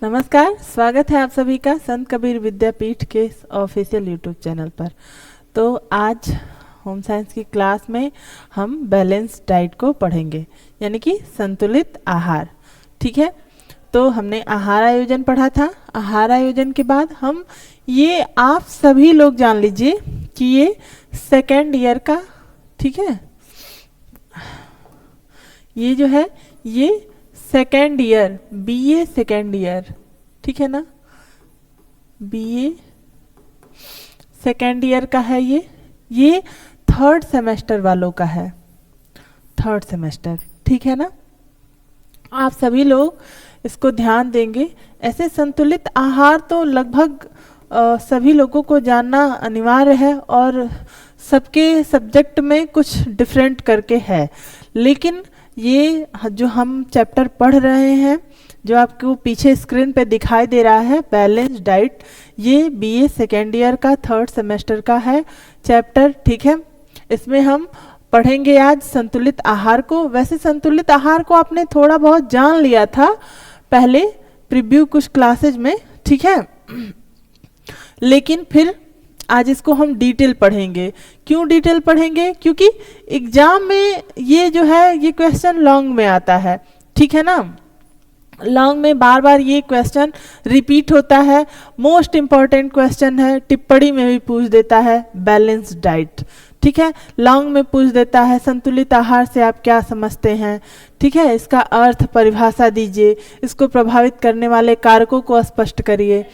नमस्कार, स्वागत है आप सभी का संत कबीर विद्यापीठ के ऑफिशियल यूट्यूब चैनल पर। तो आज होम साइंस की क्लास में हम बैलेंस डाइट को पढ़ेंगे, यानी कि संतुलित आहार। ठीक है, तो हमने आहार आयोजन पढ़ा था। आहार आयोजन के बाद हम ये आप सभी लोग जान लीजिए कि ये सेकेंड ईयर का, ठीक है, ये जो है ये second year, BA second year, ठीक है ना, बीए सेकेंड ईयर का है। ये थर्ड सेमेस्टर वालों का है, थर्ड सेमेस्टर, ठीक है ना। आप सभी लोग इसको ध्यान देंगे। ऐसे संतुलित आहार तो लगभग सभी लोगों को जानना अनिवार्य है और सबके सब्जेक्ट में कुछ डिफरेंट करके है, लेकिन ये जो हम चैप्टर पढ़ रहे हैं, जो आपको पीछे स्क्रीन पे दिखाई दे रहा है बैलेंस डाइट, ये बीए सेकेंड ईयर का थर्ड सेमेस्टर का है चैप्टर, ठीक है। इसमें हम पढ़ेंगे आज संतुलित आहार को। वैसे संतुलित आहार को आपने थोड़ा बहुत जान लिया था पहले प्रीव्यू कुछ क्लासेज में, ठीक है, लेकिन फिर आज इसको हम डिटेल पढ़ेंगे। क्यों डिटेल पढ़ेंगे? क्योंकि एग्जाम में ये जो है ये क्वेश्चन लॉन्ग में आता है, ठीक है ना। लॉन्ग में बार बार ये क्वेश्चन रिपीट होता है, मोस्ट इम्पॉर्टेंट क्वेश्चन है, टिप्पणी में भी पूछ देता है बैलेंस डाइट, ठीक है। लॉन्ग में पूछ देता है संतुलित आहार से आप क्या समझते हैं, ठीक है, इसका अर्थ परिभाषा दीजिए, इसको प्रभावित करने वाले कारकों को स्पष्ट करिए,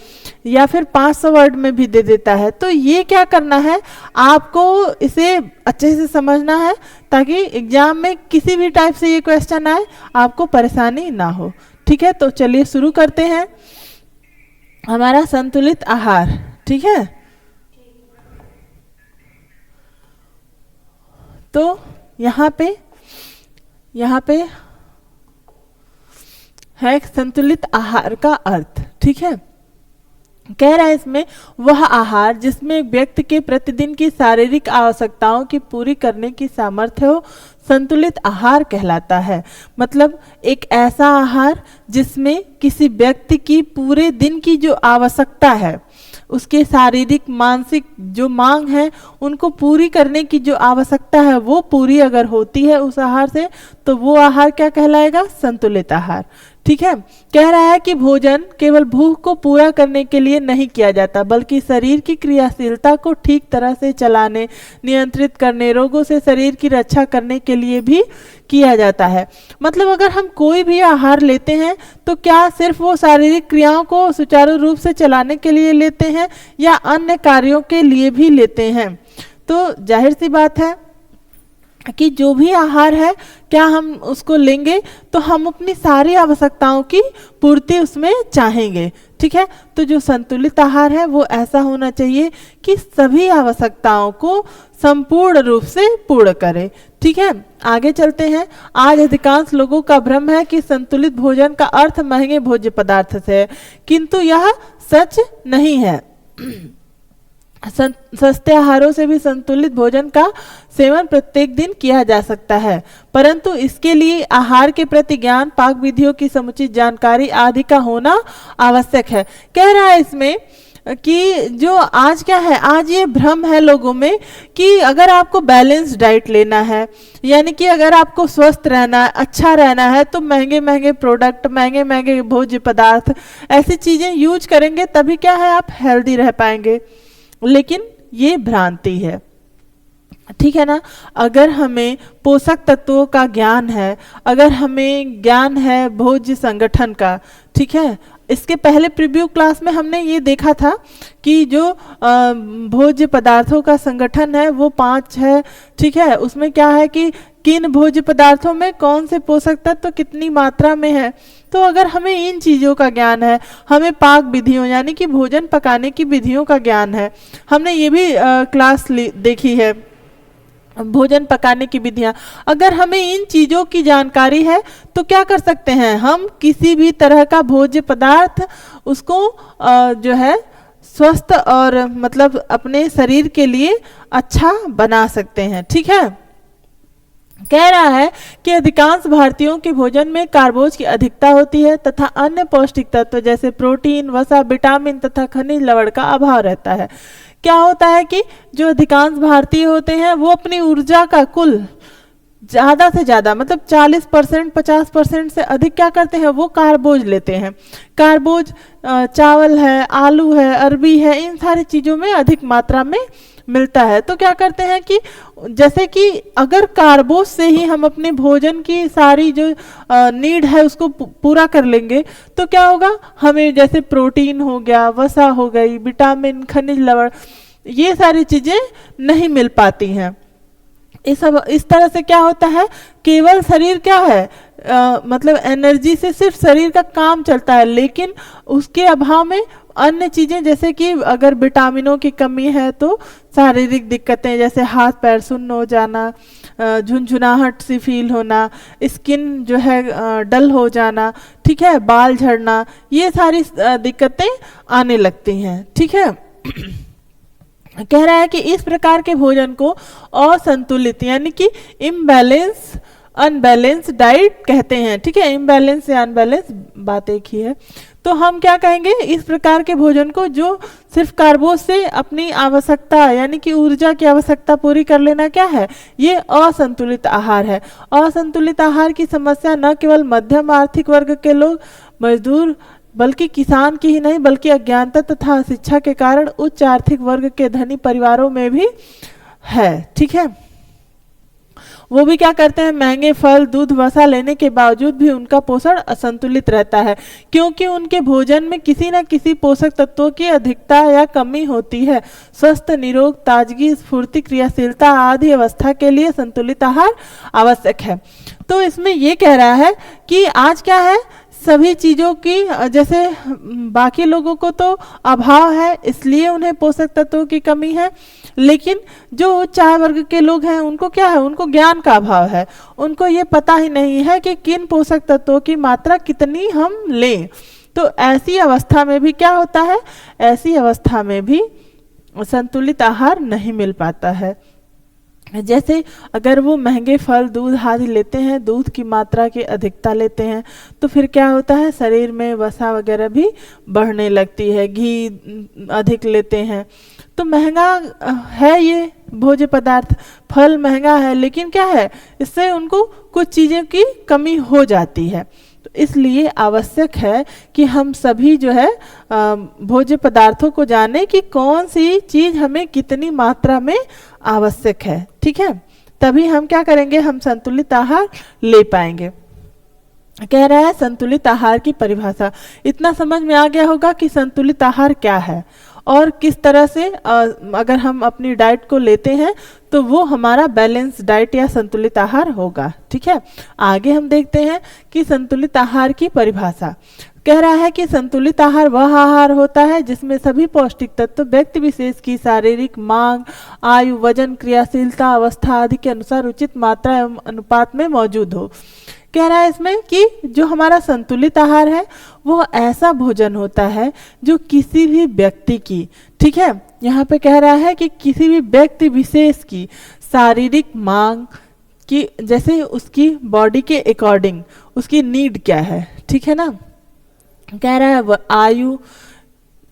या फिर 500 वर्ड में भी दे देता है। तो ये क्या करना है, आपको इसे अच्छे से समझना है ताकि एग्जाम में किसी भी टाइप से ये क्वेश्चन आए आपको परेशानी ना हो, ठीक है। तो चलिए शुरू करते हैं हमारा संतुलित आहार, ठीक है। तो यहाँ पे है संतुलित आहार का अर्थ, ठीक है। कह रहा है इसमें वह आहार जिसमें व्यक्ति के प्रतिदिन की शारीरिक आवश्यकताओं की पूरी करने की सामर्थ्य हो, संतुलित आहार कहलाता है। मतलब एक ऐसा आहार जिसमें किसी व्यक्ति की पूरे दिन की जो आवश्यकता है, उसके शारीरिक मानसिक जो मांग है उनको पूरी करने की जो आवश्यकता है वो पूरी अगर होती है उस आहार से, तो वो आहार क्या कहलाएगा? संतुलित आहार, ठीक है। कह रहा है कि भोजन केवल भूख को पूरा करने के लिए नहीं किया जाता, बल्कि शरीर की क्रियाशीलता को ठीक तरह से चलाने, नियंत्रित करने, रोगों से शरीर की रक्षा करने के लिए भी किया जाता है। मतलब अगर हम कोई भी आहार लेते हैं तो क्या सिर्फ वो शारीरिक क्रियाओं को सुचारू रूप से चलाने के लिए लेते हैं या अन्य कार्यों के लिए भी लेते हैं? तो जाहिर सी बात है कि जो भी आहार है, क्या हम उसको लेंगे तो हम अपनी सारी आवश्यकताओं की पूर्ति उसमें चाहेंगे, ठीक है। तो जो संतुलित आहार है वो ऐसा होना चाहिए कि सभी आवश्यकताओं को संपूर्ण रूप से पूर्ण करे, ठीक है। आगे चलते हैं। आज अधिकांश लोगों का भ्रम है कि संतुलित भोजन का अर्थ महंगे भोज्य पदार्थ से है, किंतु यह सच नहीं है। सस्ते आहारों से भी संतुलित भोजन का सेवन प्रत्येक दिन किया जा सकता है, परंतु इसके लिए आहार के प्रति ज्ञान, पाक विधियों की समुचित जानकारी आदि का होना आवश्यक है। कह रहा है इसमें कि जो आज क्या है, आज ये भ्रम है लोगों में कि अगर आपको बैलेंस डाइट लेना है, यानी कि अगर आपको स्वस्थ रहना है, अच्छा रहना है, तो महंगे महंगे प्रोडक्ट, महंगे महंगे भोज्य पदार्थ, ऐसी चीज़ें यूज करेंगे तभी क्या है आप हेल्दी रह पाएंगे। लेकिन ये भ्रांति है, ठीक है ना। अगर हमें पोषक तत्वों का ज्ञान है, अगर हमें ज्ञान है भोज्य संगठन का, ठीक है, इसके पहले प्रीव्यू क्लास में हमने ये देखा था कि जो भोज्य पदार्थों का संगठन है वो 5 है, ठीक है। उसमें क्या है कि किन भोज्य पदार्थों में कौन से पोषक तत्व कितनी मात्रा में है। तो अगर हमें इन चीज़ों का ज्ञान है, हमें पाक विधियों यानी कि भोजन पकाने की विधियों का ज्ञान है, हमने ये भी क्लास देखी है भोजन पकाने की विधियां, अगर हमें इन चीज़ों की जानकारी है तो क्या कर सकते हैं, हम किसी भी तरह का भोज्य पदार्थ उसको जो है स्वस्थ और मतलब अपने शरीर के लिए अच्छा बना सकते हैं, ठीक है। कह रहा है कि अधिकांश भारतीयों के भोजन में कार्बोज की अधिकता होती है तथा अन्य पौष्टिक तत्व जैसे प्रोटीन, वसा, विटामिन तथा खनिज लवण का अभाव रहता है। क्या होता है कि जो अधिकांश भारतीय होते हैं वो अपनी ऊर्जा का कुल ज़्यादा से ज़्यादा मतलब 40% 50% से अधिक क्या करते हैं, वो कार्बोज लेते हैं। कार्बोज चावल है, आलू है, अरबी है, इन सारी चीज़ों में अधिक मात्रा में मिलता है। तो क्या करते हैं कि जैसे कि अगर कार्बोज से ही हम अपने भोजन की सारी जो नीड है उसको पूरा कर लेंगे तो क्या होगा, हमें जैसे प्रोटीन हो गया, वसा हो गई, विटामिन, खनिज लवण, ये सारी चीज़ें नहीं मिल पाती हैं। इस तरह से क्या होता है, केवल शरीर क्या है मतलब एनर्जी से सिर्फ शरीर का काम चलता है, लेकिन उसके अभाव में अन्य चीज़ें जैसे कि अगर विटामिनों की कमी है तो शारीरिक दिक्कतें जैसे हाथ पैर सुन्न हो जाना, झुंझुनाहट सी फील होना, स्किन जो है डल हो जाना, ठीक है, बाल झड़ना, ये सारी दिक्कतें आने लगती हैं। ठीक है, कह रहा है कि इस प्रकार के भोजन को असंतुलित यानी कि इम्बैलेंस अनबैलेंस डाइट कहते हैं। ठीक है, इम्बैलेंस या अनबैलेंस बात एक ही है। तो हम क्या कहेंगे, इस प्रकार के भोजन को जो सिर्फ कार्बोज से अपनी आवश्यकता यानी कि ऊर्जा की आवश्यकता पूरी कर लेना क्या है, ये असंतुलित आहार है। असंतुलित आहार की समस्या न केवल मध्यम आर्थिक वर्ग के लोग, मजदूर, बल्कि किसान की ही नहीं बल्कि अज्ञानता तथा शिक्षा के कारण उच्च आर्थिक वर्ग के धनी परिवारों में भी है। ठीक है, वो भी क्या करते हैं, महंगे फल, दूध, वसा लेने के बावजूद भी उनका पोषण असंतुलित रहता है क्योंकि उनके भोजन में किसी न किसी पोषक तत्वों की अधिकता या कमी होती है। स्वस्थ, निरोग, ताजगी, स्फूर्ति, क्रियाशीलता आदि अवस्था के लिए संतुलित आहार आवश्यक है। तो इसमें ये कह रहा है कि आज क्या है, सभी चीज़ों की जैसे बाकी लोगों को तो अभाव है इसलिए उन्हें पोषक तत्वों की कमी है, लेकिन जो उच्च आय वर्ग के लोग हैं उनको क्या है, उनको ज्ञान का अभाव है। उनको ये पता ही नहीं है कि किन पोषक तत्वों की मात्रा कितनी हम लें। तो ऐसी अवस्था में भी क्या होता है, ऐसी अवस्था में भी संतुलित आहार नहीं मिल पाता है। जैसे अगर वो महंगे फल, दूध आदि लेते हैं, दूध की मात्रा की अधिकता लेते हैं तो फिर क्या होता है, शरीर में वसा वगैरह भी बढ़ने लगती है। घी अधिक लेते हैं तो महंगा है ये भोज्य पदार्थ, फल महंगा है, लेकिन क्या है, इससे उनको कुछ चीज़ों की कमी हो जाती है। तो इसलिए आवश्यक है कि हम सभी जो है भोज्य पदार्थों को जाने कि कौन सी चीज़ हमें कितनी मात्रा में आवश्यक है। ठीक है, तभी हम क्या करेंगे, हम संतुलित आहार ले पाएंगे। कह रहा है संतुलित आहार की परिभाषा, इतना समझ में आ गया होगा कि संतुलित आहार क्या है और किस तरह से अगर हम अपनी डाइट को लेते हैं तो वो हमारा बैलेंस डाइट या संतुलित आहार होगा। ठीक है, आगे हम देखते हैं कि संतुलित आहार की परिभाषा। कह रहा है कि संतुलित आहार वह आहार होता है जिसमें सभी पौष्टिक तत्व व्यक्ति विशेष की शारीरिक मांग, आयु, वजन, क्रियाशीलता, अवस्था आदि के अनुसार उचित मात्रा एवं अनुपात में मौजूद हो। कह रहा है इसमें कि जो हमारा संतुलित आहार है वो ऐसा भोजन होता है जो किसी भी व्यक्ति की, ठीक है, यहाँ पे कह रहा है कि किसी भी व्यक्ति विशेष की शारीरिक मांग की, जैसे उसकी बॉडी के अकॉर्डिंग उसकी नीड क्या है, ठीक है ना। कह रहा है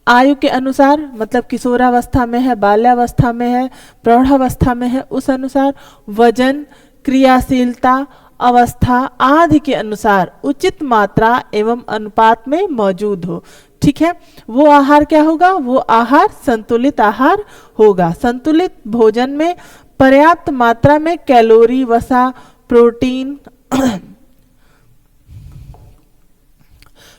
आयु के अनुसार, मतलब किशोरावस्था में है, बाल्यावस्था में है, प्रौढ़ावस्था में है, उस अनुसार वजन, क्रियाशीलता, अवस्था आदि के अनुसार उचित मात्रा एवं अनुपात में मौजूद हो। ठीक है, वो आहार क्या होगा, वो आहार संतुलित आहार होगा। संतुलित भोजन में पर्याप्त मात्रा में कैलोरी, वसा, प्रोटीन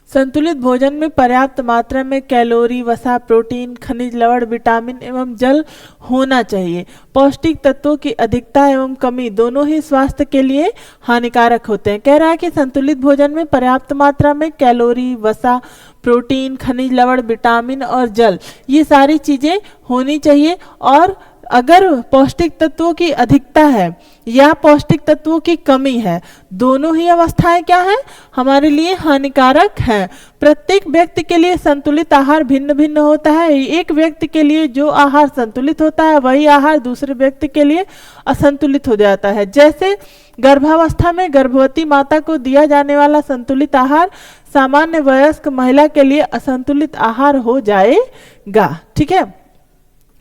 संतुलित भोजन में पर्याप्त मात्रा में कैलोरी, वसा, प्रोटीन, खनिज लवण, विटामिन एवं जल होना चाहिए। पौष्टिक तत्वों की अधिकता एवं कमी दोनों ही स्वास्थ्य के लिए हानिकारक होते हैं। कह रहा है कि संतुलित भोजन में पर्याप्त मात्रा में कैलोरी, वसा, प्रोटीन, खनिज लवण, विटामिन और जल, ये सारी चीज़ें होनी चाहिए और अगर पौष्टिक तत्वों की अधिकता है या पौष्टिक तत्वों की कमी है, दोनों ही अवस्थाएं क्या है, हमारे लिए हानिकारक हैं। प्रत्येक व्यक्ति के लिए संतुलित आहार भिन्न भिन्न होता है। एक व्यक्ति के लिए जो आहार संतुलित होता है वही आहार दूसरे व्यक्ति के लिए असंतुलित हो जाता है। जैसे गर्भावस्था में गर्भवती माता को दिया जाने वाला संतुलित आहार सामान्य वयस्क महिला के लिए असंतुलित आहार हो जाएगा। ठीक है,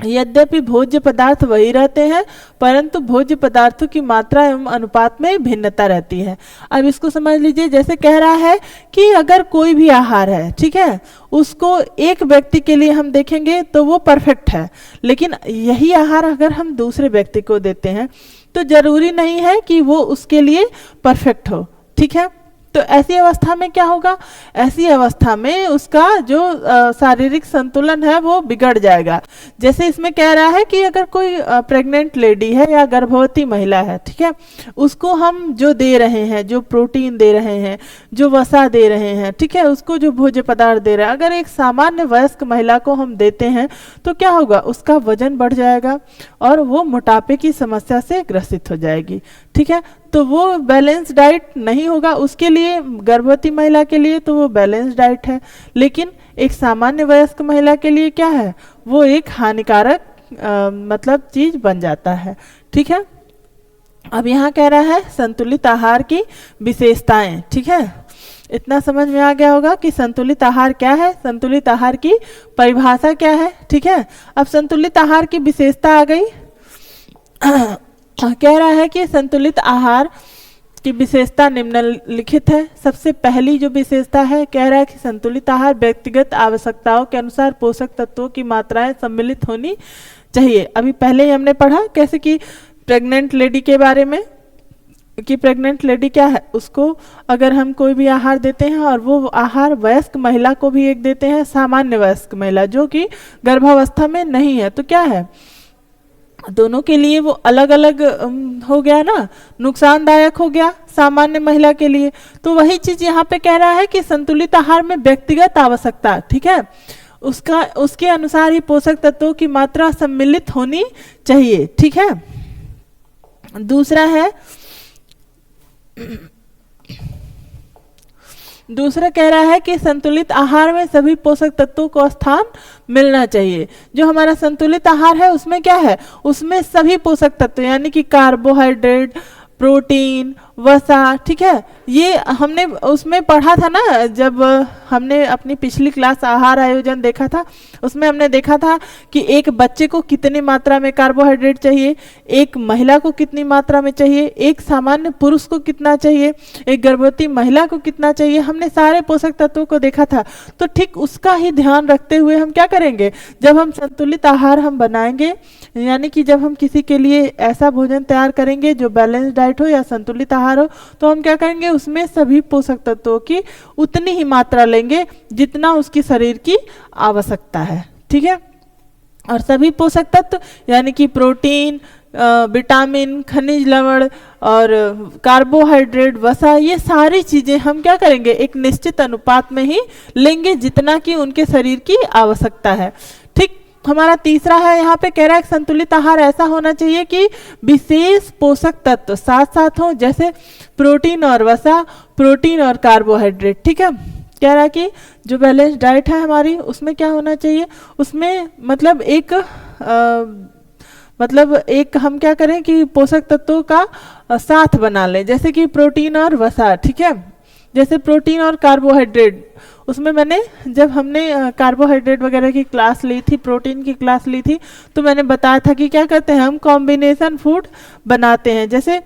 यद्यपि भोज्य पदार्थ वही रहते हैं परंतु भोज्य पदार्थों की मात्रा एवं अनुपात में भिन्नता रहती है। अब इसको समझ लीजिए, जैसे कह रहा है कि अगर कोई भी आहार है, ठीक है, उसको एक व्यक्ति के लिए हम देखेंगे तो वो परफेक्ट है, लेकिन यही आहार अगर हम दूसरे व्यक्ति को देते हैं तो जरूरी नहीं है कि वो उसके लिए परफेक्ट हो। ठीक है, तो ऐसी अवस्था में क्या होगा, ऐसी अवस्था में उसका जो शारीरिक संतुलन है वो बिगड़ जाएगा। जैसे इसमें कह रहा है कि अगर कोई प्रेग्नेंट लेडी है या गर्भवती महिला है, ठीक है, उसको हम जो दे रहे हैं, जो प्रोटीन दे रहे हैं, जो वसा दे रहे हैं, ठीक है, उसको जो भोज्य पदार्थ दे रहे हैं, अगर एक सामान्य वयस्क महिला को हम देते हैं तो क्या होगा, उसका वजन बढ़ जाएगा और वो मोटापे की समस्या से ग्रसित हो जाएगी। ठीक है, तो वो बैलेंस डाइट नहीं होगा उसके लिए, गर्भवती महिला के लिए तो वो बैलेंस डाइट है, लेकिन एक सामान्य वयस्क महिला के लिए क्या है, वो एक हानिकारक मतलब चीज बन जाता है। ठीक है, अब यहाँ कह रहा है संतुलित आहार की विशेषताएं। ठीक है, इतना समझ में आ गया होगा कि संतुलित आहार क्या है, संतुलित आहार की परिभाषा क्या है। ठीक है, अब संतुलित आहार की विशेषता आ गई। कह रहा है कि संतुलित आहार की विशेषता निम्नलिखित है। सबसे पहली जो विशेषता है, कह रहा है कि संतुलित आहार व्यक्तिगत आवश्यकताओं के अनुसार पोषक तत्वों की मात्राएं सम्मिलित होनी चाहिए। अभी पहले ही हमने पढ़ा कैसे कि प्रेग्नेंट लेडी के बारे में, कि प्रेग्नेंट लेडी क्या है, उसको अगर हम कोई भी आहार देते हैं और वो आहार वयस्क महिला को भी एक देते हैं, सामान्य वयस्क महिला जो कि गर्भावस्था में नहीं है, तो क्या है, दोनों के लिए वो अलग अलग हो गया ना, नुकसानदायक हो गया सामान्य महिला के लिए। तो वही चीज यहाँ पे कह रहा है कि संतुलित आहार में व्यक्तिगत आवश्यकता, ठीक है, उसके अनुसार ही पोषक तत्वों की मात्रा सम्मिलित होनी चाहिए। ठीक है, दूसरा कह रहा है कि संतुलित आहार में सभी पोषक तत्वों को स्थान मिलना चाहिए। जो हमारा संतुलित आहार है उसमें क्या है, उसमें सभी पोषक तत्व यानी कि कार्बोहाइड्रेट, प्रोटीन, वसा, ठीक है, ये हमने उसमें पढ़ा था ना, जब हमने अपनी पिछली क्लास आहार आयोजन देखा था, उसमें हमने देखा था कि एक बच्चे को कितनी मात्रा में कार्बोहाइड्रेट चाहिए, एक महिला को कितनी मात्रा में चाहिए, एक सामान्य पुरुष को कितना चाहिए, एक गर्भवती महिला को कितना चाहिए, हमने सारे पोषक तत्वों को देखा था। तो ठीक उसका ही ध्यान रखते हुए हम क्या करेंगे, जब हम संतुलित आहार हम बनाएंगे, यानी कि जब हम किसी के लिए ऐसा भोजन तैयार करेंगे जो बैलेंस डाइट हो या संतुलित आहार हो, तो हम क्या करेंगे, उसमें सभी पोषक तत्वों की उतनी ही मात्रा लेंगे जितना उसकी शरीर की आवश्यकता है। ठीक है, और सभी पोषक तत्व यानी कि प्रोटीन, विटामिन, खनिज लवण और कार्बोहाइड्रेट, वसा, ये सारी चीजें हम क्या करेंगे, एक निश्चित अनुपात में ही लेंगे जितना कि उनके शरीर की आवश्यकता है। ठीक, हमारा तीसरा है, यहाँ पे कह रहा है संतुलित आहार ऐसा होना चाहिए कि विशेष पोषक तत्व साथ साथ हो, जैसे प्रोटीन और वसा, प्रोटीन और कार्बोहाइड्रेट। ठीक है, कह रहा है कि जो बैलेंस डाइट है हमारी उसमें क्या होना चाहिए, उसमें मतलब एक हम क्या करें कि पोषक तत्वों का साथ बना लें, जैसे कि प्रोटीन और वसा। ठीक है, जैसे प्रोटीन और कार्बोहाइड्रेट, उसमें जब हमने कार्बोहाइड्रेट वगैरह की क्लास ली थी, प्रोटीन की क्लास ली थी, तो मैंने बताया था कि क्या करते हैं, हम कॉम्बिनेशन फूड बनाते हैं, जैसे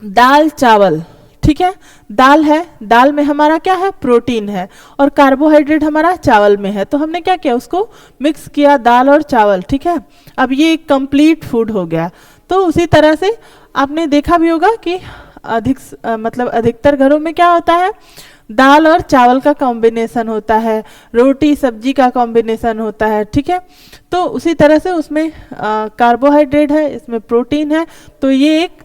दाल चावल। ठीक है, दाल है, दाल में हमारा क्या है, प्रोटीन है, और कार्बोहाइड्रेट हमारा चावल में है, तो हमने क्या किया, उसको मिक्स किया, दाल और चावल। ठीक है, अब ये एक कंप्लीट फूड हो गया। तो उसी तरह से आपने देखा भी होगा कि अधिकतर घरों में क्या होता है, दाल और चावल का कॉम्बिनेशन होता है, रोटी सब्जी का कॉम्बिनेशन होता है। ठीक है, तो उसी तरह से उसमें कार्बोहाइड्रेट है, इसमें प्रोटीन है, तो ये एक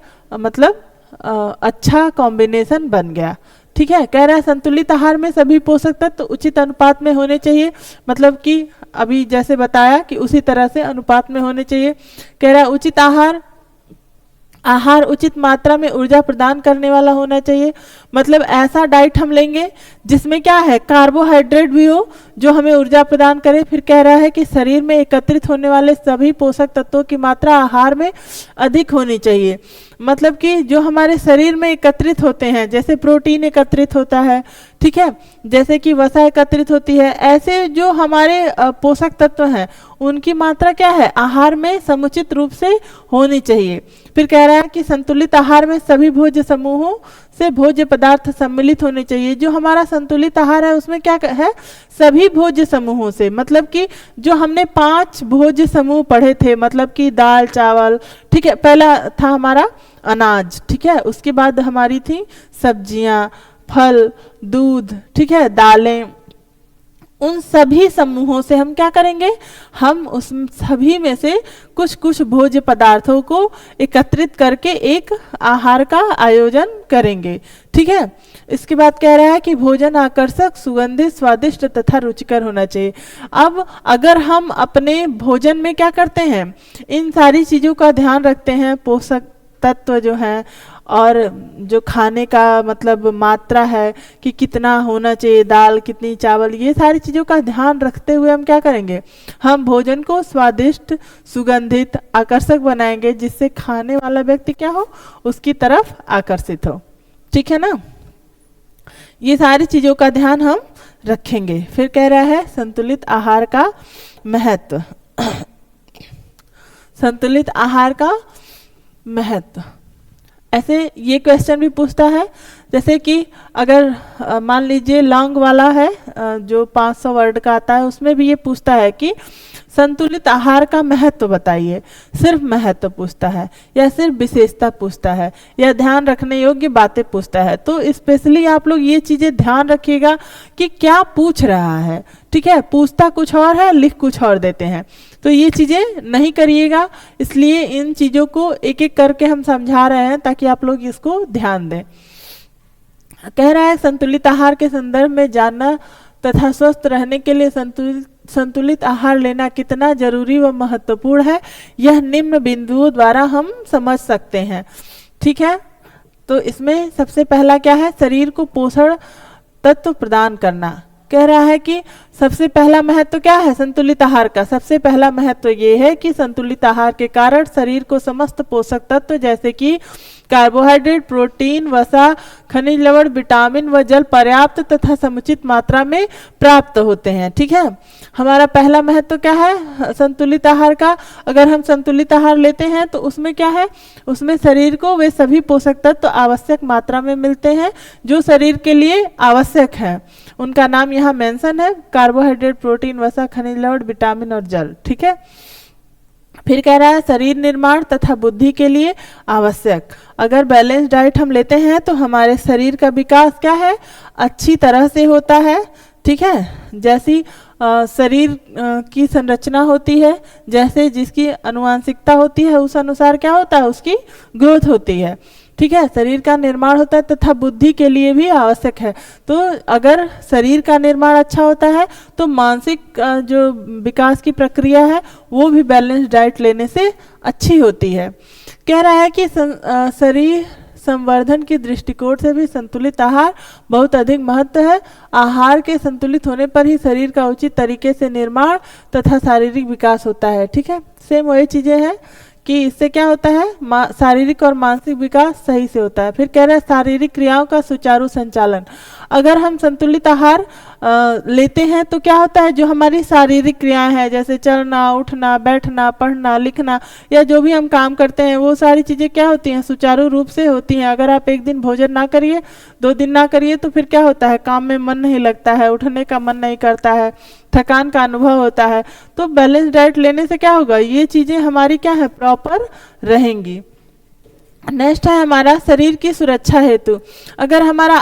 अच्छा कॉम्बिनेशन बन गया। ठीक है। कह रहा है संतुलित आहार में सभी पोषक तत्व उचित अनुपात में होने चाहिए, मतलब कि अभी जैसे बताया कि उसी तरह से अनुपात में होने चाहिए। कह रहा है उचित आहार उचित मात्रा में ऊर्जा प्रदान करने वाला होना चाहिए, मतलब ऐसा डाइट हम लेंगे जिसमें क्या है, कार्बोहाइड्रेट भी हो जो हमें ऊर्जा प्रदान करे। फिर कह रहा है कि शरीर में एकत्रित होने वाले सभी पोषक तत्वों की मात्रा आहार में अधिक होनी चाहिए, मतलब कि जो हमारे शरीर में एकत्रित होते हैं, जैसे प्रोटीन एकत्रित होता है, ठीक है, जैसे कि वसा एकत्रित होती है, ऐसे जो हमारे पोषक तत्व हैं उनकी मात्रा क्या है, आहार में समुचित रूप से होनी चाहिए। फिर कह रहा है कि संतुलित आहार में सभी भोज्य समूहों से भोज्य पदार्थ सम्मिलित होने चाहिए। जो हमारा संतुलित आहार है उसमें क्या है, सभी भोज्य समूहों से, मतलब कि जो हमने 5 भोज्य समूह पढ़े थे, मतलब कि दाल चावल, ठीक है, पहला था हमारा अनाज, ठीक है, उसके बाद हमारी थी सब्जियां, फल, दूध, ठीक है, दालें, उन सभी समूहों से हम क्या करेंगे, हम उस सभी में से कुछ कुछ भोज्य पदार्थों को एकत्रित करके एक आहार का आयोजन करेंगे, ठीक है। इसके बाद कह रहा है कि भोजन आकर्षक, सुगंधित, स्वादिष्ट तथा रुचिकर होना चाहिए। अब अगर हम अपने भोजन में क्या करते हैं, इन सारी चीज़ों का ध्यान रखते हैं, पोषक तत्व जो हैं और जो खाने का मतलब मात्रा है कि कितना होना चाहिए, दाल कितनी, चावल, ये सारी चीज़ों का ध्यान रखते हुए हम क्या करेंगे, हम भोजन को स्वादिष्ट, सुगंधित, आकर्षक बनाएंगे, जिससे खाने वाला व्यक्ति क्या हो, उसकी तरफ आकर्षित हो, ठीक है ना। ये सारी चीज़ों का ध्यान हम रखेंगे। फिर कह रहा है संतुलित आहार का महत्व। संतुलित आहार का महत्व, ऐसे ये क्वेश्चन भी पूछता है, जैसे कि अगर मान लीजिए लॉन्ग वाला है जो 500 वर्ड का आता है, उसमें भी ये पूछता है कि संतुलित आहार का महत्व बताइए। सिर्फ महत्व पूछता है या सिर्फ विशेषता पूछता है या ध्यान रखने योग्य बातें पूछता है। तो स्पेशली आप लोग ये चीज़ें ध्यान रखिएगा कि क्या पूछ रहा है, ठीक है, पूछता कुछ और है, लिख कुछ और देते हैं, तो ये चीज़ें नहीं करिएगा। इसलिए इन चीज़ों को एक एक करके हम समझा रहे हैं ताकि आप लोग इसको ध्यान दें। कह रहा है संतुलित आहार के संदर्भ में जानना तथा स्वस्थ रहने के लिए संतुलित आहार लेना कितना जरूरी व महत्वपूर्ण है, यह निम्न बिंदुओं द्वारा हम समझ सकते हैं, ठीक है। तो इसमें सबसे पहला क्या है, शरीर को पोषण तत्व प्रदान करना। कह रहा है कि सबसे पहला महत्व क्या है संतुलित आहार का, सबसे पहला महत्व ये है कि संतुलित आहार के कारण शरीर को समस्त पोषक तत्व जैसे कि कार्बोहाइड्रेट, प्रोटीन, वसा, खनिज लवण, विटामिन व जल पर्याप्त तथा समुचित मात्रा में प्राप्त होते हैं, ठीक है। हमारा पहला महत्व क्या है संतुलित आहार का, अगर हम संतुलित आहार लेते हैं तो उसमें क्या है, उसमें शरीर को वे सभी पोषक तत्व आवश्यक मात्रा में मिलते हैं जो शरीर के लिए आवश्यक है। उनका नाम यहाँ मेंशन है, कार्बोहाइड्रेट, प्रोटीन, वसा, खनिज लवण, विटामिन और जल, ठीक है। फिर कह रहा है शरीर निर्माण तथा बुद्धि के लिए आवश्यक। अगर बैलेंस डाइट हम लेते हैं तो हमारे शरीर का विकास क्या है, अच्छी तरह से होता है, ठीक है। जैसी शरीर की संरचना होती है, जैसे जिसकी अनुवांशिकता होती है उस अनुसार क्या होता है, उसकी ग्रोथ होती है, ठीक है। शरीर का निर्माण होता है तथा बुद्धि के लिए भी आवश्यक है। तो अगर शरीर का निर्माण अच्छा होता है तो मानसिक जो विकास की प्रक्रिया है वो भी बैलेंस डाइट लेने से अच्छी होती है। कह रहा है कि शरीर संवर्धन की दृष्टिकोण से भी संतुलित आहार बहुत अधिक महत्व है। आहार के संतुलित होने पर ही शरीर का उचित तरीके से निर्माण तथा शारीरिक विकास होता है, ठीक है। सेम वही चीज़ें हैं कि इससे क्या होता है, शारीरिक और मानसिक विकास सही से होता है। फिर कह रहा है शारीरिक क्रियाओं का सुचारू संचालन। अगर हम संतुलित आहार लेते हैं तो क्या होता है, जो हमारी शारीरिक क्रियाएं हैं जैसे चलना, उठना, बैठना, पढ़ना, लिखना या जो भी हम काम करते हैं वो सारी चीज़ें क्या होती हैं, सुचारू रूप से होती हैं। अगर आप एक दिन भोजन ना करिए, 2 दिन ना करिए तो फिर क्या होता है, काम में मन नहीं लगता है, उठने का मन नहीं करता है, थकान का अनुभव होता है। तो बैलेंस डाइट लेने से क्या होगा, ये चीज़ें हमारी क्या है, प्रॉपर रहेंगी। नेक्स्ट है हमारा शरीर की सुरक्षा हेतु। अगर हमारा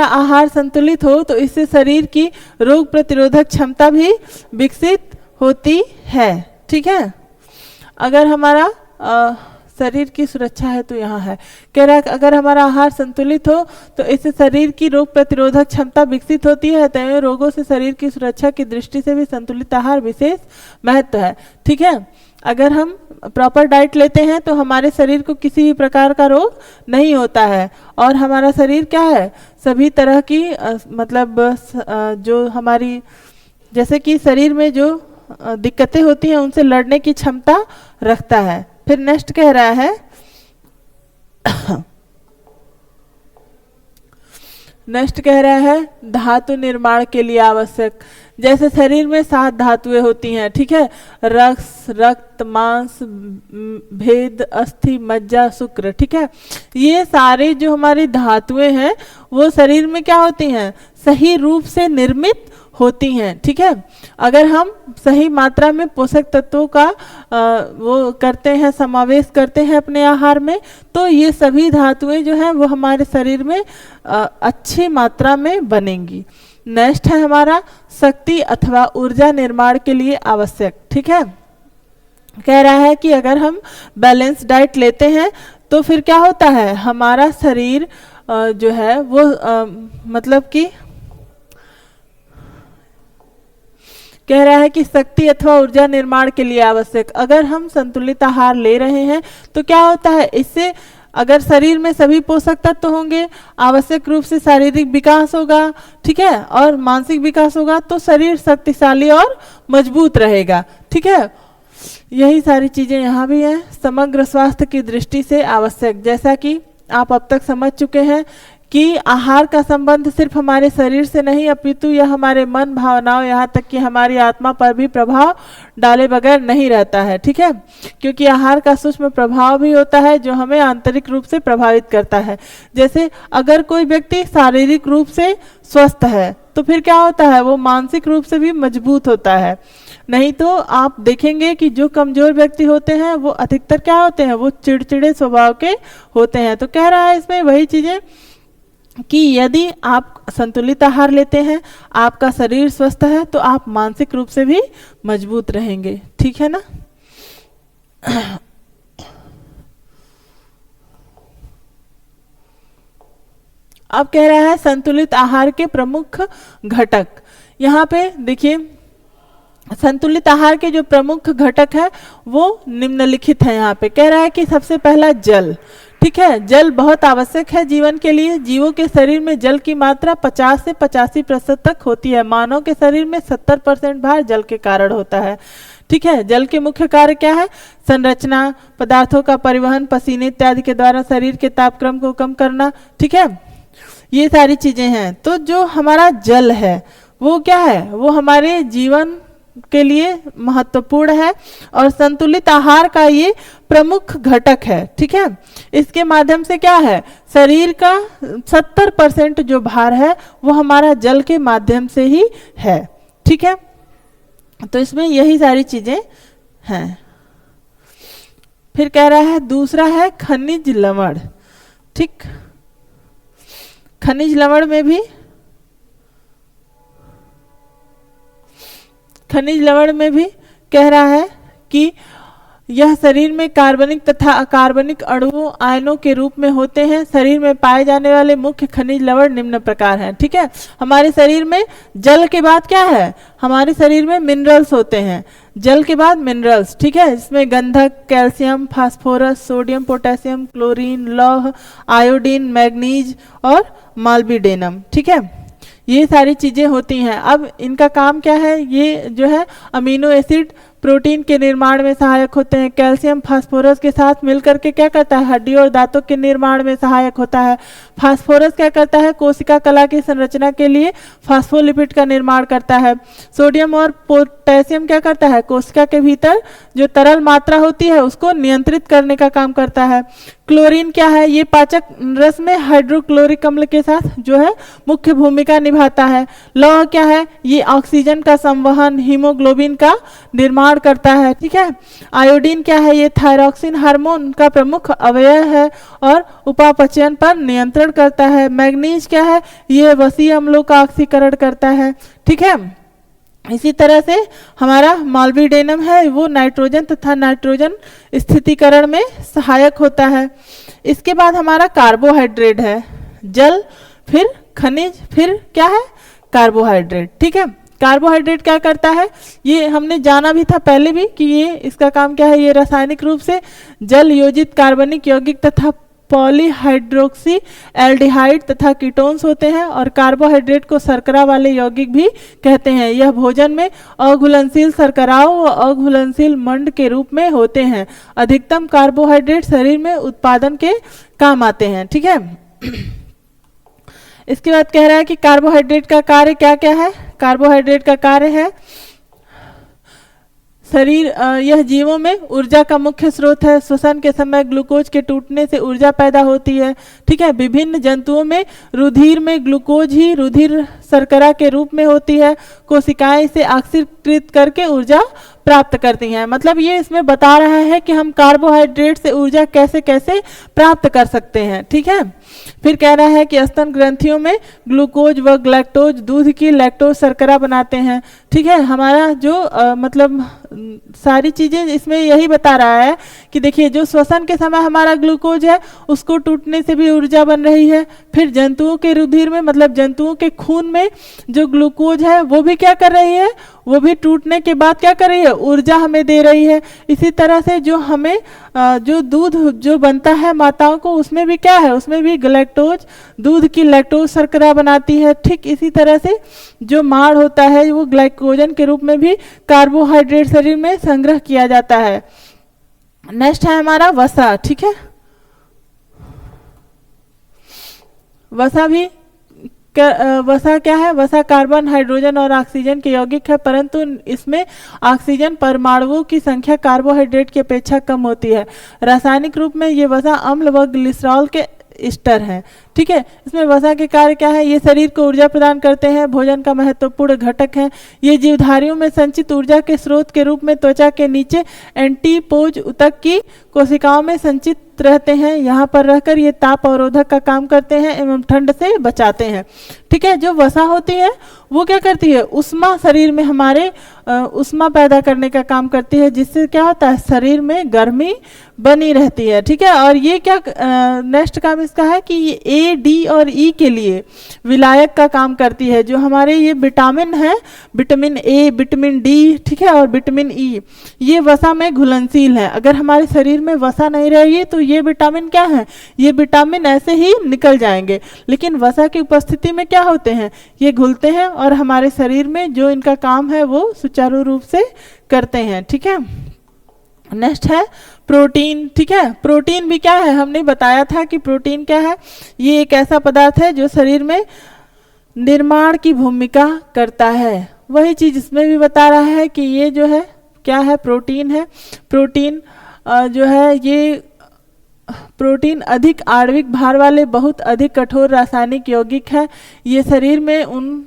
आहार संतुलित हो तो इससे शरीर की रोग प्रतिरोधक क्षमता भी विकसित होती है, ठीक है। अगर हमारा शरीर की सुरक्षा है तो यहाँ है। कह रहा है अगर हमारा आहार संतुलित हो तो इससे शरीर की रोग प्रतिरोधक क्षमता विकसित होती है, तय रोगों से शरीर की सुरक्षा की दृष्टि से भी संतुलित आहार विशेष महत्व है। ठीक है, अगर हम प्रॉपर डाइट लेते हैं तो हमारे शरीर को किसी भी प्रकार का रोग नहीं होता है, और हमारा शरीर क्या है, सभी तरह की जो हमारी जैसे कि शरीर में जो दिक्कतें होती हैं उनसे लड़ने की क्षमता रखता है। फिर नेक्स्ट कह रहा है धातु निर्माण के लिए आवश्यक, जैसे शरीर में 7 धातुएं होती हैं। ठीक है, रक्त, मांस, भेद, अस्थि, मज्जा, शुक्र। ठीक है, ये सारे जो हमारी धातुएं हैं वो शरीर में क्या होती हैं, सही रूप से निर्मित होती हैं। ठीक है, अगर हम सही मात्रा में पोषक तत्वों का समावेश करते हैं अपने आहार में, तो ये सभी धातुएं जो हैं वो हमारे शरीर में अच्छी मात्रा में बनेंगी। नेक्स्ट है हमारा शक्ति अथवा ऊर्जा निर्माण के लिए आवश्यक। ठीक है, कह रहा है कि अगर हम बैलेंस डाइट लेते हैं तो फिर क्या होता है, हमारा शरीर जो है वो कह रहा है कि शक्ति अथवा ऊर्जा निर्माण के लिए आवश्यक, अगर हम संतुलित आहार ले रहे हैं तो क्या होता है, इससे अगर शरीर में सभी पोषक तत्व होंगे, आवश्यक रूप से शारीरिक विकास होगा, ठीक है, और मानसिक विकास होगा, तो शरीर शक्तिशाली और मजबूत रहेगा। ठीक है, यही सारी चीजें यहाँ भी हैं समग्र स्वास्थ्य की दृष्टि से आवश्यक। जैसा कि आप अब तक समझ चुके हैं कि आहार का संबंध सिर्फ हमारे शरीर से नहीं अपितु यह हमारे मन, भावनाओं, यहाँ तक कि हमारी आत्मा पर भी प्रभाव डाले बगैर नहीं रहता है। ठीक है, क्योंकि आहार का सूक्ष्म प्रभाव भी होता है जो हमें आंतरिक रूप से प्रभावित करता है। जैसे अगर कोई व्यक्ति शारीरिक रूप से स्वस्थ है तो फिर क्या होता है, वो मानसिक रूप से भी मजबूत होता है। नहीं तो आप देखेंगे कि जो कमजोर व्यक्ति होते हैं वो अधिकतर क्या होते हैं, वो चिड़चिड़े स्वभाव के होते हैं। तो कह रहा है इसमें वही चीजें कि यदि आप संतुलित आहार लेते हैं, आपका शरीर स्वस्थ है, तो आप मानसिक रूप से भी मजबूत रहेंगे। ठीक है ना। अब कह रहा है संतुलित आहार के प्रमुख घटक। यहाँ पे देखिए संतुलित आहार के जो प्रमुख घटक है वो निम्नलिखित है। यहाँ पे कह रहा है कि सबसे पहला जल। ठीक है, जल बहुत आवश्यक है जीवन के लिए। जीवों के शरीर में जल की मात्रा 50 से 85% तक होती है। मानव के शरीर में 70% भार जल के कारण होता है। ठीक है, जल के मुख्य कार्य क्या है, संरचना, पदार्थों का परिवहन, पसीने इत्यादि के द्वारा शरीर के तापक्रम को कम करना। ठीक है, ये सारी चीजें हैं। तो जो हमारा जल है वो क्या है, वो हमारे जीवन के लिए महत्वपूर्ण है और संतुलित आहार का ये प्रमुख घटक है। ठीक है, इसके माध्यम से क्या है, शरीर का 70% जो भार है वो हमारा जल के माध्यम से ही है। ठीक है, तो इसमें यही सारी चीजें हैं। फिर कह रहा है दूसरा है खनिज लवण। ठीक, खनिज लवण में भी कह रहा है कि यह शरीर में कार्बनिक तथा अकार्बनिक अणुओं आयनों के रूप में होते हैं। शरीर में पाए जाने वाले मुख्य खनिज लवण निम्न प्रकार हैं। ठीक है, हमारे शरीर में जल के बाद क्या है, हमारे शरीर में मिनरल्स होते हैं। जल के बाद मिनरल्स। ठीक है, इसमें गंधक, calcium, phosphorus, sodium, potassium, chlorine, लौह, आयोडीन, मैग्नीज और मॉलिब्डेनम। ठीक है, ये सारी चीजें होती हैं। अब इनका काम क्या है, ये जो है अमीनो एसिड प्रोटीन के निर्माण में सहायक होते हैं। कैल्शियम फास्फोरस के साथ मिलकर के क्या करता है, हड्डी और दांतों के निर्माण में सहायक होता है। फास्फोरस क्या करता है, कोशिका कला की संरचना के लिए फास्फोलिपिड का निर्माण करता है। सोडियम और पोटेशियम क्या करता है, कोशिका के भीतर जो तरल मात्रा होती है उसको नियंत्रित करने का काम करता है। क्लोरीन क्या है, ये पाचक रस में हाइड्रोक्लोरिक अम्ल के साथ जो है मुख्य भूमिका निभाता है। लौह क्या है, ये ऑक्सीजन का संवहन, हीमोग्लोबिन का निर्माण करता है। ठीक है, आयोडीन क्या है, ये थायरॉक्सिन हार्मोन का प्रमुख अवयव है और उपापचयन पर नियंत्रण करता है। मैग्नीज क्या है, ये वसीय अम्लों का ऑक्सीकरण करता है। ठीक है, इसी तरह से हमारा मॉल्बिडेनम है, वो नाइट्रोजन तथा नाइट्रोजन स्थितीकरण में सहायक होता है। इसके बाद हमारा कार्बोहाइड्रेट है, जल, फिर खनिज, फिर क्या है, कार्बोहाइड्रेट। ठीक है, कार्बोहाइड्रेट क्या करता है, ये हमने जाना भी था पहले भी कि ये इसका काम क्या है, ये रासायनिक रूप से जल योजित कार्बनिक यौगिक तथा पॉलीहाइड्रोक्सी एल्डिहाइड तथा कीटोन्स होते हैं, और कार्बोहाइड्रेट को शर्करा वाले यौगिक भी कहते हैं। यह भोजन में अघुलनशील शर्कराओं व अघुलनशील मंड के रूप में होते हैं। अधिकतम कार्बोहाइड्रेट शरीर में उत्पादन के काम आते हैं। ठीक है, इसके बाद कह रहा है कि कार्बोहाइड्रेट का कार्य क्या क्या है। कार्बोहाइड्रेट का कार्य है शरीर, यह जीवों में ऊर्जा का मुख्य स्रोत है। श्वसन के समय ग्लूकोज के टूटने से ऊर्जा पैदा होती है। ठीक है, विभिन्न जंतुओं में रुधिर में ग्लूकोज ही रुधिर शर्करा के रूप में होती है। कोशिकाएं इसे ऑक्सीकृत करके ऊर्जा प्राप्त करती हैं। मतलब ये इसमें बता रहा है कि हम कार्बोहाइड्रेट से ऊर्जा कैसे कैसे प्राप्त कर सकते हैं। ठीक है, फिर कह रहा है कि स्तन ग्रंथियों में ग्लूकोज व ग्लैक्टोज दूध की लैक्टोज शर्करा बनाते हैं। ठीक है, हमारा जो मतलब सारी चीजें इसमें यही बता रहा है कि देखिए जो श्वसन के समय हमारा ग्लूकोज है उसको टूटने से भी ऊर्जा बन रही है। फिर जंतुओं के रुधिर में मतलब जंतुओं के खून में जो ग्लूकोज है वो भी क्या कर रही है, वो भी टूटने के बाद क्या कर रही है, ऊर्जा हमें दे रही है। इसी तरह से जो हमें जो दूध जो बनता है माताओं को, उसमें भी क्या है, उसमें भी ग्लैक्टोज दूध की लैक्टोज शर्करा बनाती है। ठीक इसी तरह से जो माड़ होता है वो ग्लाइकोजन के रूप में भी कार्बोहाइड्रेट शरीर में संग्रह किया जाता है। नेक्स्ट है हमारा वसा। ठीक है, वसा भी वसा क्या है, वसा कार्बन, हाइड्रोजन और ऑक्सीजन के यौगिक है, परंतु इसमें ऑक्सीजन परमाणुओं की संख्या कार्बोहाइड्रेट की अपेक्षा कम होती है। रासायनिक रूप में ये वसा अम्ल व ग्लिसरॉल के एस्टर हैं। ठीक है, इसमें वसा के कार्य क्या है, ये शरीर को ऊर्जा प्रदान करते हैं, भोजन का महत्वपूर्ण घटक है। ये जीवधारियों में संचित ऊर्जा के स्रोत के रूप में त्वचा के नीचे एंटीपोज ऊतक की कोशिकाओं में संचित रहते हैं। यहाँ पर रहकर ये ताप अवरोधक का काम करते हैं एवं ठंड से बचाते हैं। ठीक है, जो वसा होती है वो क्या करती है, उष्मा शरीर में हमारे उष्मा पैदा करने का काम करती है, जिससे क्या होता है, शरीर में गर्मी बनी रहती है। ठीक है, और ये क्या नेक्स्ट काम इसका है कि ये ए, डी और ई के लिए विलायक का काम करती है। जो हमारे ये विटामिन है, विटामिन ए, विटामिन डी, ठीक है, और विटामिन ई, ये वसा में घुलनशील है। अगर हमारे शरीर में वसा नहीं रहेगी तो ये विटामिन क्या है, ये विटामिन ऐसे ही निकल जाएंगे। लेकिन वसा की उपस्थिति में क्या होते हैं, ये घुलते हैं और हमारे शरीर में जो इनका काम है वो सुचारू रूप से करते हैं। ठीक है, नेक्स्ट है प्रोटीन। ठीक है, प्रोटीन भी क्या है, हमने बताया था कि प्रोटीन क्या है, ये एक ऐसा पदार्थ है जो शरीर में निर्माण की भूमिका करता है। वही चीज इसमें भी बता रहा है कि ये जो है क्या है, प्रोटीन है। प्रोटीन जो है ये प्रोटीन अधिक आणविक भार वाले बहुत अधिक कठोर रासायनिक यौगिक है। ये शरीर में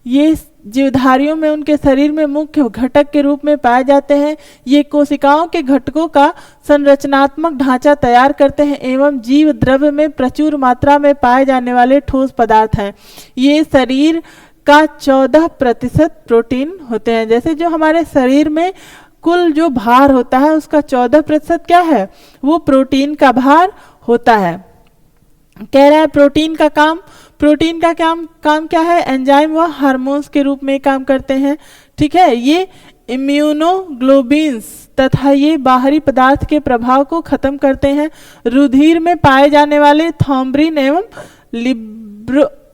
ये जीवधारियों में उनके शरीर में मुख्य घटक के रूप में पाए जाते हैं। ये कोशिकाओं के घटकों का संरचनात्मक ढांचा तैयार करते हैं एवं जीव द्रव्य में प्रचुर मात्रा में पाए जाने वाले ठोस पदार्थ हैं। ये शरीर का 14% प्रोटीन होते हैं। जैसे जो हमारे शरीर में कुल जो भार होता है उसका 14% क्या है, वो प्रोटीन का भार होता है। कह रहा है प्रोटीन का काम, प्रोटीन का काम क्या है, एंजाइम व हार्मोन्स के रूप में काम करते हैं। ठीक है, ये इम्यूनोग्लोबिन्स तथा ये बाहरी पदार्थ के प्रभाव को खत्म करते हैं। रुधिर में पाए जाने वाले थ्रोम्बिन एवं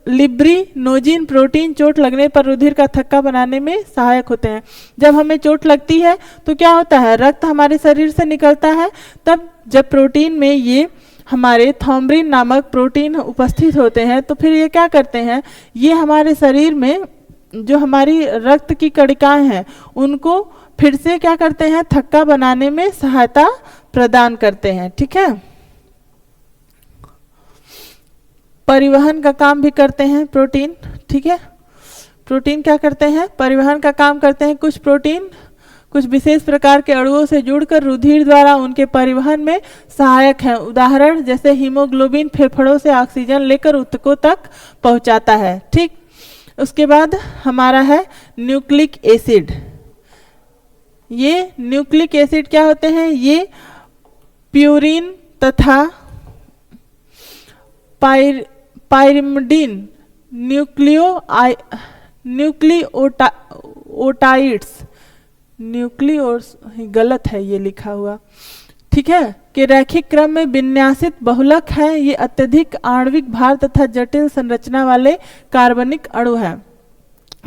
लिब्रिनोजिन प्रोटीन चोट लगने पर रुधिर का थक्का बनाने में सहायक होते हैं। जब हमें चोट लगती है तो क्या होता है, रक्त हमारे शरीर से निकलता है, तब जब प्रोटीन में ये हमारे थ्रोम्बिन नामक प्रोटीन उपस्थित होते हैं तो फिर ये क्या करते हैं, ये हमारे शरीर में जो हमारी रक्त की कणिकाएं हैं उनको फिर से क्या करते हैं, थक्का बनाने में सहायता प्रदान करते हैं। ठीक है, परिवहन का काम भी करते हैं प्रोटीन। ठीक है, प्रोटीन क्या करते हैं, परिवहन का काम करते हैं। कुछ प्रोटीन कुछ विशेष प्रकार के अणुओं से जुड़कर रुधिर द्वारा उनके परिवहन में सहायक हैं। उदाहरण जैसे हीमोग्लोबिन फेफड़ों से ऑक्सीजन लेकर ऊतकों तक पहुंचाता है। ठीक, उसके बाद हमारा है न्यूक्लिक एसिड। ये न्यूक्लिक एसिड क्या होते हैं? ये प्यूरिन तथा पायरिमिडीन न्यूक्लियोटाइड्स गलत है ये लिखा हुआ, ठीक है, कि रैखिक क्रम में विन्यासित बहुलक हैं। ये अत्यधिक आणविक भार तथा जटिल संरचना वाले कार्बनिक अणु हैं।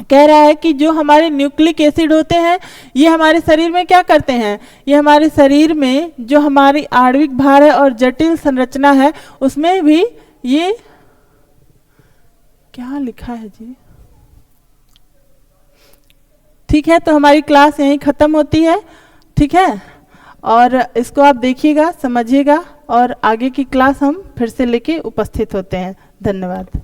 कह रहा है कि जो हमारे न्यूक्लिक एसिड होते हैं ये हमारे शरीर में क्या करते हैं? ये हमारे शरीर में जो हमारी आणविक भार है और जटिल संरचना है उसमें भी ये क्या लिखा है जी? ठीक है, तो हमारी क्लास यहीं ख़त्म होती है, ठीक है, और इसको आप देखिएगा, समझिएगा और आगे की क्लास हम फिर से लेके उपस्थित होते हैं। धन्यवाद।